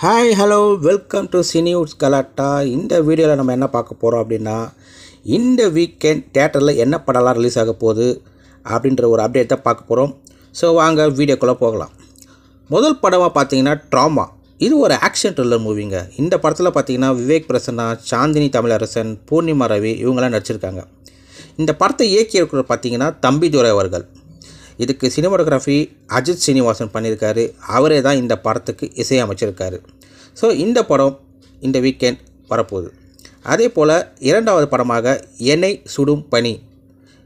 Hi hello welcome to சினியூஸ் கலாட்டா. இந்த வீடியோவில் நம்ம என்ன பார்க்க போகிறோம் அப்படின்னா, இந்த வீக்கெண்ட் தியேட்டரில் என்ன படம்லாம் ரிலீஸ் ஆக போகுது அப்படின்ற ஒரு அப்டேட் தான் பார்க்க போகிறோம். ஸோ வாங்க வீடியோக்குள்ளே போகலாம். முதல் படமாக பார்த்தீங்கன்னா ட்ராமா. இது ஒரு ஆக்ஷன் த்ரில்லர் மூவிங்க. இந்த படத்தில் பார்த்தீங்கன்னா விவேக் பிரசன்னா, சாந்தினி தமிழரசன், பூர்ணிமா ரவி இவங்களாம் நடிச்சிருக்காங்க. இந்த படத்தை இயக்கியிருக்கிற பார்த்தீங்கன்னா தம்பிதுரை அவர்கள். இதுக்கு சினிமாட்டோகிராஃபி அஜித் சீனிவாசன் பண்ணியிருக்காரு. அவரே தான் இந்த படத்துக்கு இசையமைச்சிருக்காரு. ஸோ இந்த படம் இந்த வீக்கெண்ட் வரப்போகுது. அதே போல் இரண்டாவது படமாக என்னை சுடும் பனி,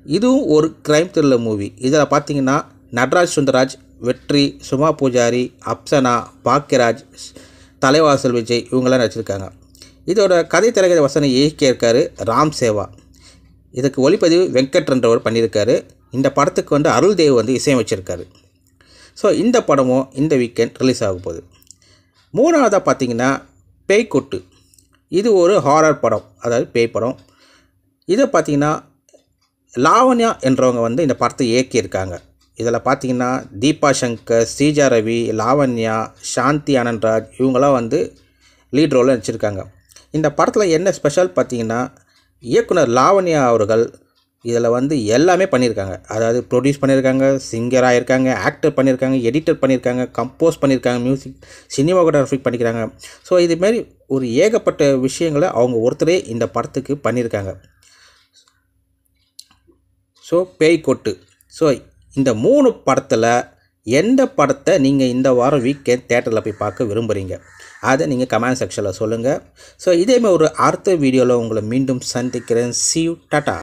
இதுவும் ஒரு க்ரைம் த்ரில்லர் மூவி. இதில் பார்த்திங்கன்னா நட்ராஜ் சுந்தராஜ், வெற்றி, சுமா பூஜாரி, அப்சனா, பாக்கியராஜ், தலைவாசல் விஜய் இவங்களாம் நடிச்சிருக்காங்க. இதோட கதை திரைக்கதை வசனம் இயக்கியிருக்காரு ராம் சேவா. இதுக்கு ஒளிப்பதிவு வெங்கட்ன்றவர் பண்ணியிருக்காரு. இந்த படத்துக்கு அருள் தேவ் இசையமைச்சிருக்காரு. ஸோ இந்த படமும் இந்த வீக்கெண்ட் ரிலீஸ் ஆக போகுது. மூணாவதாக பார்த்தீங்கன்னா பேய்க்கொட்டு. இது ஒரு ஹாரர் படம், அதாவது பேய் படம். இதை பார்த்தீங்கன்னா லாவண்யா என்றவங்க இந்த படத்தை இயக்கியிருக்காங்க. இதில் பார்த்தீங்கன்னா தீபா சங்கர், ஸ்ரீஜா ரவி, லாவண்யா, சாந்தி ஆனந்த்ராஜ் இவங்களாம் லீட் ரோலில் நடிச்சிருக்காங்க. இந்த படத்தில் என்ன ஸ்பெஷல் பார்த்தீங்கன்னா, இயக்குனர் லாவண்யா அவர்கள் இதில் எல்லாமே பண்ணியிருக்காங்க. அதாவது ப்ரொடியூஸ் பண்ணியிருக்காங்க, சிங்கராக இருக்காங்க, ஆக்டர் பண்ணியிருக்காங்க, எடிட்டர் பண்ணியிருக்காங்க, கம்போஸ் பண்ணியிருக்காங்க, மியூசிக், சினிமாட்டோகிராஃபி பண்ணிக்கிறாங்க. ஸோ இதுமாரி ஒரு ஏகப்பட்ட விஷயங்களை அவங்க ஒருத்தரே இந்த படத்துக்கு பண்ணியிருக்காங்க. ஸோ பேய்க்கொட்டு. ஸோ இந்த 3 படத்தில் எந்த படத்தை நீங்கள் இந்த வாரம் வீக்கெண்ட் தியேட்டரில் போய் பார்க்க விரும்புகிறீங்க, அதை நீங்கள் கமெண்ட் செக்ஷனில் சொல்லுங்கள். ஸோ இதேமாதிரி ஒரு அடுத்த வீடியோவில் உங்களை மீண்டும் சந்திக்கிறேன். See you, tata.